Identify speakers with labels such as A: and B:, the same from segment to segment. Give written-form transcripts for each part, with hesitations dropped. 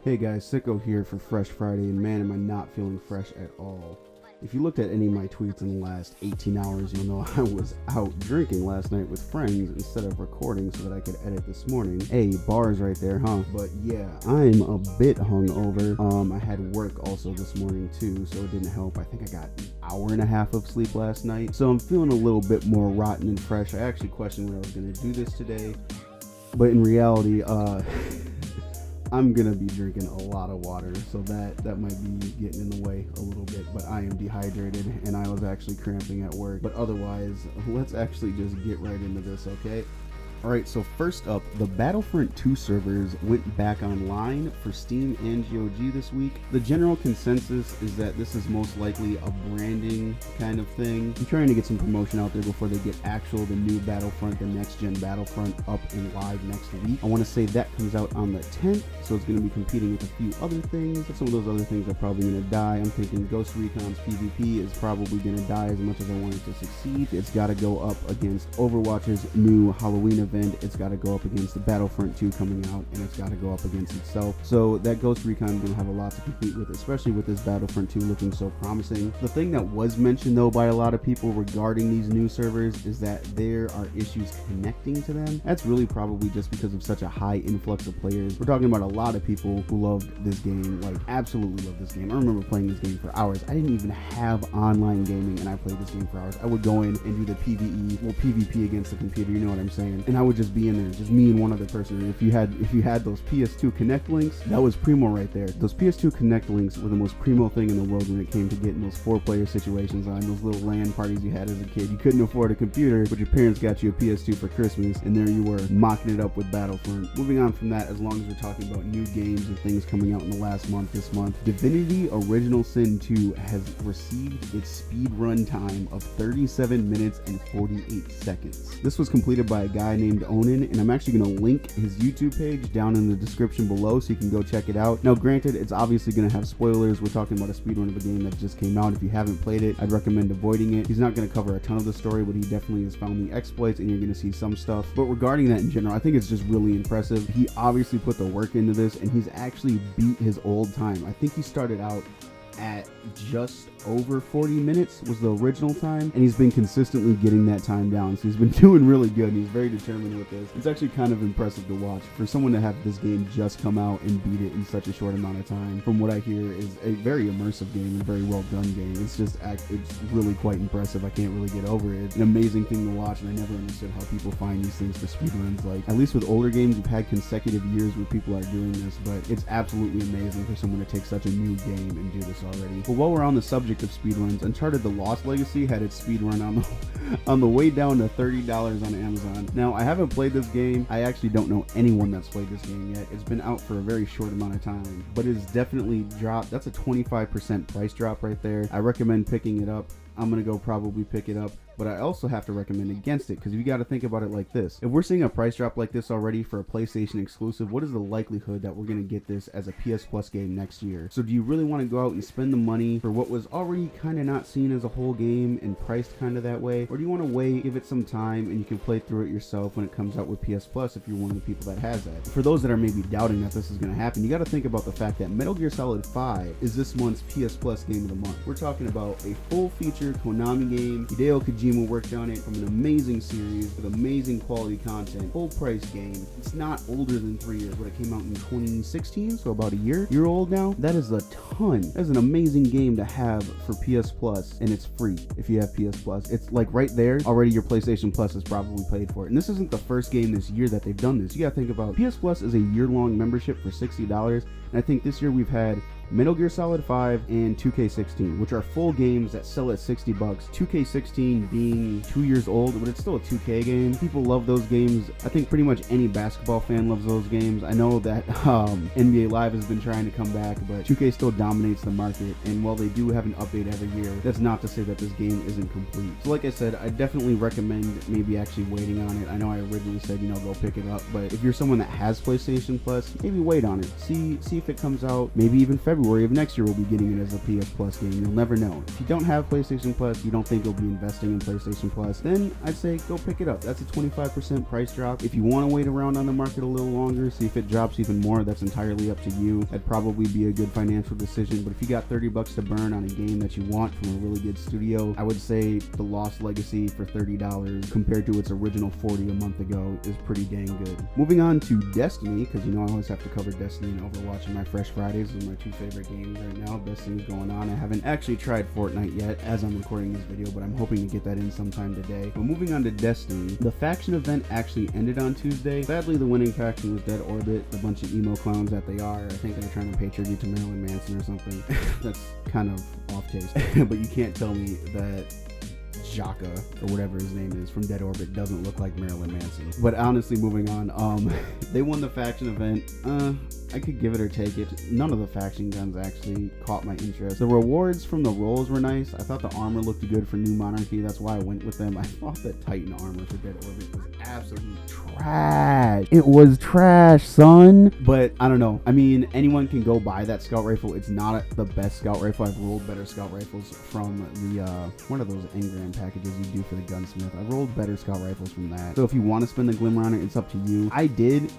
A: Hey guys, Sicko here for Fresh Friday, and man, am I not feeling fresh at all. If you looked at any of my tweets in the last 18 hours, you'll know I was out drinking last night with friends instead of recording so that I could edit this morning. Hey, bars right there, huh? But yeah, I'm a bit hungover. I had work also this morning too, so it didn't help. I think I got an hour and a half of sleep last night, so I'm feeling a little bit more rotten and fresh. I actually questioned whether I was going to do this today, but in reality, I'm gonna be drinking a lot of water, so that might be getting in the way a little bit, but I am dehydrated and I was actually cramping at work. But otherwise, let's actually just get right into this, okay? Alright, so first up, the Battlefront 2 servers went back online for Steam and GOG this week. The general consensus is that this is most likely a branding kind of thing. I'm trying to get some promotion out there before they get the new Battlefront, the next-gen Battlefront up and live next week. I want to say that comes out on the 10th, so it's going to be competing with a few other things. Some of those other things are probably going to die. I'm thinking Ghost Recon's PvP is probably going to die as much as I want it to succeed. It's got to go up against Overwatch's new Halloween event. It's got to go up against the Battlefront 2 coming out, and it's got to go up against itself. So that Ghost Recon is going to have a lot to compete with, especially with this Battlefront 2 looking so promising. The thing that was mentioned though by a lot of people regarding these new servers is that there are issues connecting to them. That's really probably just because of such a high influx of players. We're talking about a lot of people who loved this game, like absolutely loved this game. I remember playing this game for hours. I didn't even have online gaming and I played this game for hours. I would go in and do the PvE, well, PvP against the computer, you know what I'm saying? And I would just be in there, just me and one other person. And if you had those PS2 Connect links, that was primo right there. Those PS2 Connect links were the most primo thing in the world when it came to getting those 4-player situations on those little LAN parties you had as a kid. You couldn't afford a computer, but your parents got you a PS2 for Christmas, and there you were, mocking it up with Battlefront. Moving on from that, as long as we're talking about new games and things coming out in the last month, this month, Divinity Original Sin 2 has received its speed run time of 37 minutes and 48 seconds. This was completed by a guy named Onan, and I'm actually going to link his YouTube page down in the description below so you can go check it out. Now granted, it's obviously going to have spoilers. We're talking about a speedrun of a game that just came out. If you haven't played it, I'd recommend avoiding it. He's not going to cover a ton of the story, but he definitely has found the exploits and you're going to see some stuff. But regarding that in general, I think it's just really impressive. He obviously put the work into this and he's actually beat his old time. I think he started out at just over 40 minutes was the original time, and he's been consistently getting that time down, so he's been doing really good and he's very determined with this. It's actually kind of impressive to watch for someone to have this game just come out and beat it in such a short amount of time. From what I hear, is a very immersive game and very well done game. It's really quite impressive. I can't really get over it. It's an amazing thing to watch, and I never understood how people find these things for speedruns. Like, at least with older games, you've had consecutive years where people are doing this, but it's absolutely amazing for someone to take such a new game and do this already. But while we're on the subject of speedruns, Uncharted: The Lost Legacy had its speedrun on the way down to $30 on Amazon. Now, I haven't played this game. I actually don't know anyone that's played this game yet. It's been out for a very short amount of time, but it's definitely dropped. That's a 25% price drop right there. I recommend picking it up. I'm gonna go probably pick it up, but I also have to recommend against it because you got to think about it like this. If we're seeing a price drop like this already for a PlayStation exclusive, what is the likelihood that we're going to get this as a PS Plus game next year? So do you really want to go out and spend the money for what was already kind of not seen as a whole game and priced kind of that way? Or do you want to wait, give it some time, and you can play through it yourself when it comes out with PS Plus if you're one of the people that has that? For those that are maybe doubting that this is going to happen, you got to think about the fact that Metal Gear Solid 5 is this month's PS Plus game of the month. We're talking about a full-featured Konami game. Hideo Kojima worked on it from an amazing series with amazing quality content, full price game. It's not older than 3 years, but it came out in 2016, so about a year old now. That is a ton. That's an amazing game to have for PS Plus, and it's free if you have PS Plus. It's like right there, already your PlayStation Plus is probably paid for it. And this isn't the first game this year that they've done this. You gotta think about PS Plus is a year-long membership for $60, and I think this year we've had Metal Gear Solid 5 and 2K16, which are full games that sell at $60. 2K16 being 2 years old, but it's still a 2K game. People love those games. I think pretty much any basketball fan loves those games. I know that NBA Live has been trying to come back, but 2K still dominates the market, and while they do have an update every year, that's not to say that this game isn't complete. So like I said, I definitely recommend maybe actually waiting on it. I know I originally said, go pick it up, but if you're someone that has PlayStation Plus, maybe wait on it. See if it comes out maybe even February. February of next year we'll be getting it as a PS Plus game. You'll never know. If you don't have PlayStation Plus, you don't think you'll be investing in PlayStation Plus, then I'd say go pick it up. That's a 25% price drop. If you want to wait around on the market a little longer, see if it drops even more, that's entirely up to you. That'd probably be a good financial decision, but if you got $30 to burn on a game that you want from a really good studio, I would say The Lost Legacy for $30 compared to its original $40 a month ago is pretty dang good. Moving on to Destiny, because you know I always have to cover Destiny and Overwatch in my Fresh Fridays. Those are my two favorite games right now. Best things going on. I haven't actually tried Fortnite yet as I'm recording this video, but I'm hoping to get that in sometime today. But moving on to Destiny, the faction event actually ended on Tuesday. Sadly, the winning faction was Dead Orbit, the bunch of emo clowns that they are. I think they're trying to pay tribute to Marilyn Manson or something. That's kind of off taste. But you can't tell me that Jaka, or whatever his name is, from Dead Orbit doesn't look like Marilyn Manson. But honestly, moving on, they won the faction event. I could give it or take it. None of the faction guns actually caught my interest. The rewards from the rolls were nice. I thought the armor looked good for New Monarchy. That's why I went with them. I thought that Titan armor for Dead Orbit was absolutely trash. It was trash, son. But I don't know. I mean, anyone can go buy that scout rifle. It's not the best scout rifle. I've rolled better scout rifles from the one of those engram packages you do for the gunsmith. I rolled better scout rifles from that. So if you want to spend the glimmer on it, it's up to you. I did,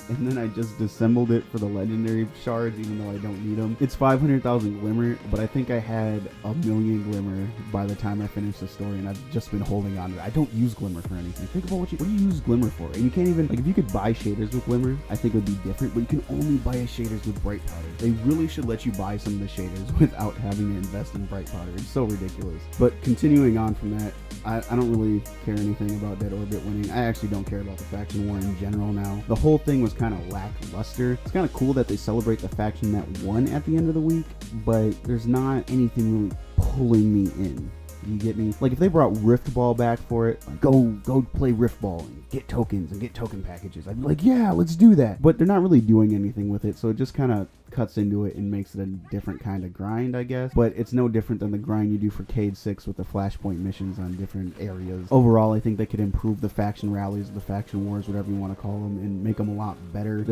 A: and then I just disassembled it for the legendary shards, even though I don't need them. It's 500,000 glimmer, but I think I had 1,000,000 glimmer by the time I finished the story, and I've just been holding on to it. I don't use glimmer for anything. Think about what do you use glimmer for? And you can't even, like, if you could buy shaders with glimmer, I think it would be different, but you can only buy shaders with bright powder. They really should let you buy some of the shaders without having to invest in bright powder. It's so ridiculous. But continuing on from that, I don't really care anything about Dead Orbit winning. I actually don't care about the faction war in general now. The whole thing was kind of lackluster. It's kind of cool that they celebrate the faction that won at the end of the week, but there's not anything really pulling me in. You get me? Like, if they brought Rift Ball back for it, like, go play Rift Ball and get tokens and get token packages, I'd be like, yeah, let's do that. But they're not really doing anything with it, so it just kind of cuts into it and makes it a different kind of grind, I guess. But it's no different than the grind you do for Cade 6 with the Flashpoint missions on different areas. Overall, I think they could improve the faction rallies, the faction wars, whatever you want to call them, and make them a lot better.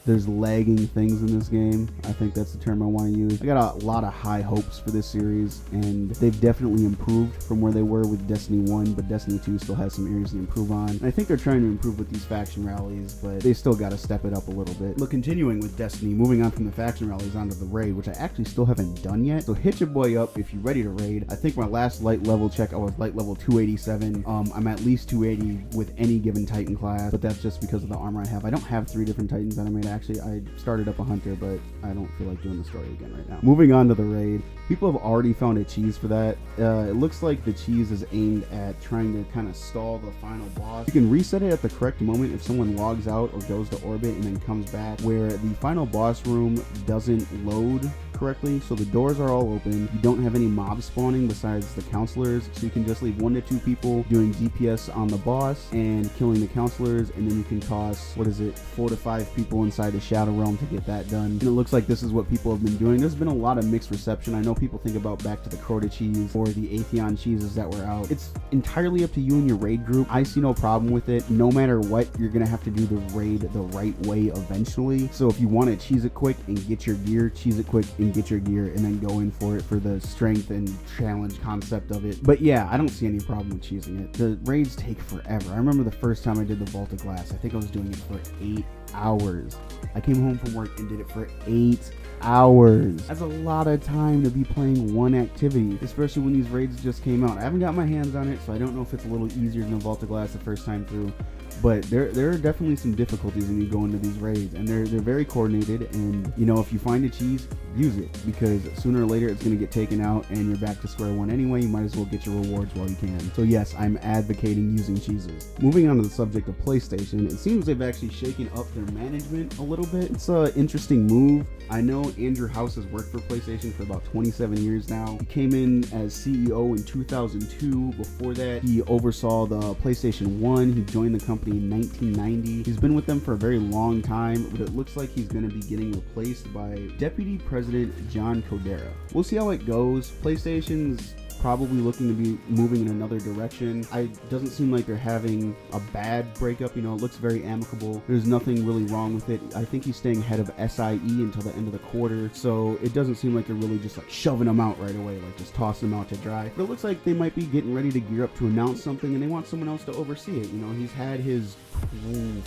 A: There's lagging things in this game. I think that's the term I want to use. I got a lot of high hopes for this series, and they've definitely improved from where they were with Destiny 1, but Destiny 2 still has some areas to improve on. And I think they're trying to improve with these faction rallies, but they still got to step it up a little bit. But continuing with Destiny, moving on from the faction rallies onto the raid, which I actually still haven't done yet. So hit your boy up if you're ready to raid. I think my last light level check, I was light level 287. I'm at least 280 with any given Titan class, but that's just because of the armor I have. I don't have 3 different Titans that I made. Actually, I started up a hunter, but I don't feel like doing the story again right now. Moving on to the raid. People have already found a cheese for that. It looks like the cheese is aimed at trying to kind of stall the final boss. You can reset it at the correct moment if someone logs out or goes to orbit and then comes back, where the final boss room doesn't load correctly, so the doors are all open. You don't have any mobs spawning besides the counselors, so you can just leave 1 to 2 people doing DPS on the boss and killing the counselors, and then you can toss, 4 to 5 people inside the Shadow Realm to get that done. And it looks like this is what people have been doing. There's been a lot of mixed reception. I know people think about back to the Crota cheese or the Atheon cheeses that were out. It's entirely up to you and your raid group. I see no problem with it. No matter what, you're gonna have to do the raid the right way eventually. So if you want to cheese it quick and get your gear, cheese it quick and get your gear, and then go in for it for the strength and challenge concept of it. But yeah, I don't see any problem with cheesing it. The raids take forever. I remember the first time I did the Vault of Glass, I think I was doing it for 8 hours. I came home from work and did it for 8 hours. That's a lot of time to be playing one activity, especially when these raids just came out. I haven't got my hands on it, so I don't know if it's a little easier than the Vault of Glass the first time through. But there are definitely some difficulties when you go into these raids, and they're very coordinated. And you know, if you find a cheese, use it, because sooner or later it's going to get taken out and you're back to square one anyway. You might as well get your rewards while you can. So yes, I'm advocating using cheeses. Moving on to the subject of PlayStation, it seems they've actually shaken up their management a little bit. It's an interesting move. I know Andrew House has worked for PlayStation for about 27 years now. He came in as CEO in 2002. Before that, he oversaw the PlayStation 1. He joined the company in 1990. He's been with them for a very long time, but it looks like he's going to be getting replaced by Deputy President John Codera. We'll see how it goes. PlayStation's probably looking to be moving in another direction. It doesn't seem like they're having a bad breakup. You know, it looks very amicable. There's nothing really wrong with it. I think he's staying ahead of SIE until the end of the quarter, so it doesn't seem like they're really just like shoving him out right away, like just tossing him out to dry. But it looks like they might be getting ready to gear up to announce something, and they want someone else to oversee it. You know, he's had his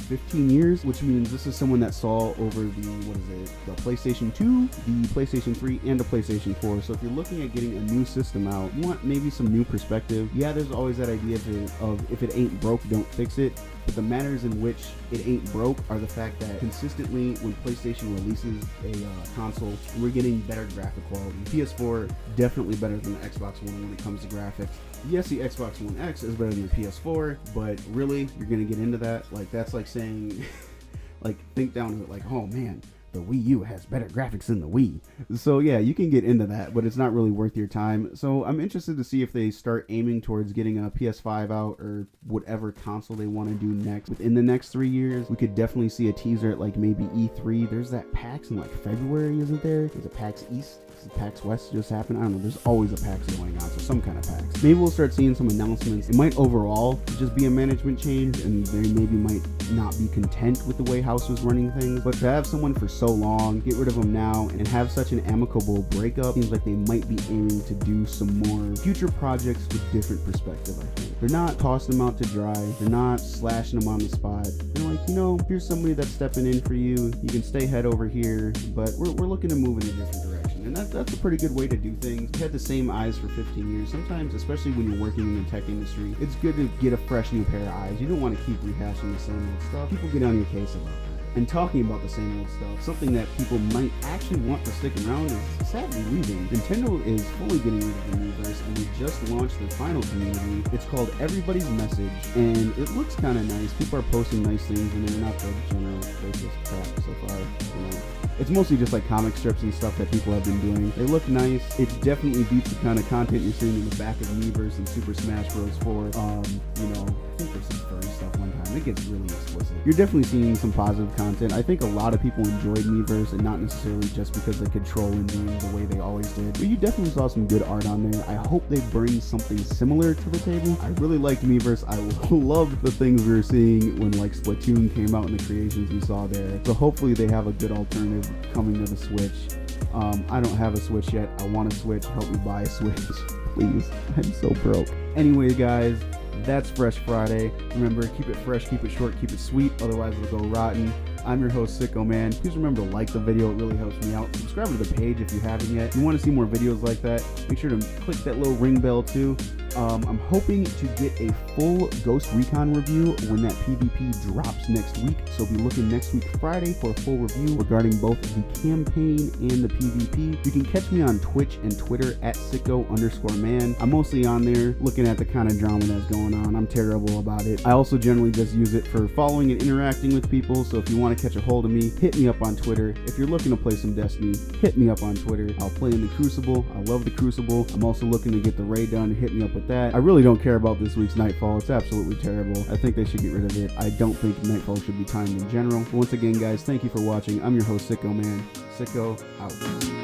A: 15 years, which means this is someone that saw over the PlayStation 2, the PlayStation 3, and the PlayStation 4. So if you're looking at getting a new system out, you want maybe some new perspective. Yeah, there's always that idea of if it ain't broke, don't fix it. But the matters in which it ain't broke are the fact that consistently when PlayStation releases a console, we're getting better graphic quality. PS4 definitely better than the Xbox One when it comes to graphics. Yes, the Xbox One X is better than the PS4, but really, you're gonna get into that? Like, that's like saying, like, think down to it, like, oh man, the Wii U has better graphics than the Wii. So yeah, you can get into that, but it's not really worth your time. So I'm interested to see if they start aiming towards getting a PS5 out or whatever console they want to do next. Within the next 3 years, we could definitely see a teaser at like maybe E3. There's that PAX in like February, isn't there? There's a PAX East. PAX West just happened. I don't know. There's always a PAX going on, so some kind of PAX. Maybe we'll start seeing some announcements. It might overall just be a management change, and they maybe might not be content with the way House was running things. But to have someone for so long, get rid of them now, and have such an amicable breakup, seems like they might be aiming to do some more future projects with different perspective, I think. They're not tossing them out to dry. They're not slashing them on the spot. They're like, you know, here's somebody that's stepping in for you. You can stay head over here, but we're looking to move in a different direction. And that's a pretty good way to do things. We had the same eyes for 15 years. Sometimes, especially when you're working in the tech industry, it's good to get a fresh new pair of eyes. You don't want to keep rehashing the same old stuff. People get on your case about that. And talking about the same old stuff, something that people might actually want to stick around is sadly leaving. Nintendo is fully getting rid of the Miiverse, and we just launched the final community. It's called Everybody's Message, and it looks kind of nice. People are posting nice things in there, not the general racist crap so far. You know, it's mostly just like comic strips and stuff that people have been doing. They look nice. It definitely beats the kind of content you're seeing in the back of Miiverse and Super Smash Bros. 4. You know, I think there's some furry stuff one time. It gets really explicit. You're definitely seeing some positive content. I think a lot of people enjoyed Miiverse, and not necessarily just because they could troll and do the way they always did. But you definitely saw some good art on there. I hope they bring something similar to the table. I really liked Miiverse. I loved the things we were seeing when like Splatoon came out and the creations we saw there. So hopefully they have a good alternative coming to the Switch. I don't have a Switch yet. I want a Switch. Help me buy a Switch, please. I'm so broke. Anyway, guys, that's Fresh Friday. Remember, keep it fresh, keep it short, keep it sweet, otherwise it'll go rotten. I'm your host, CitgoMan. Please remember to like the video, it really helps me out. Subscribe to the page if you haven't yet. If you want to see more videos like that, make sure to click that little ring bell too. I'm hoping to get a full Ghost Recon review when that PvP drops next week. So be looking next week Friday for a full review regarding both the campaign and the PvP. You can catch me on Twitch and Twitter at @Citgo_man. I'm mostly on there looking at the kind of drama that's going on. I'm terrible about it. I also generally just use it for following and interacting with people. So if you want to catch a hold of me, hit me up on Twitter. If you're looking to play some Destiny, hit me up on Twitter. I'll play in the Crucible. I love the Crucible. I'm also looking to get the raid done. Hit me up with that. I really don't care about this week's Nightfall. It's absolutely terrible. I think they should get rid of it. I don't think Nightfall should be timed in general. But once again, guys, thank you for watching. I'm your host, CitgoMan. Citgo out.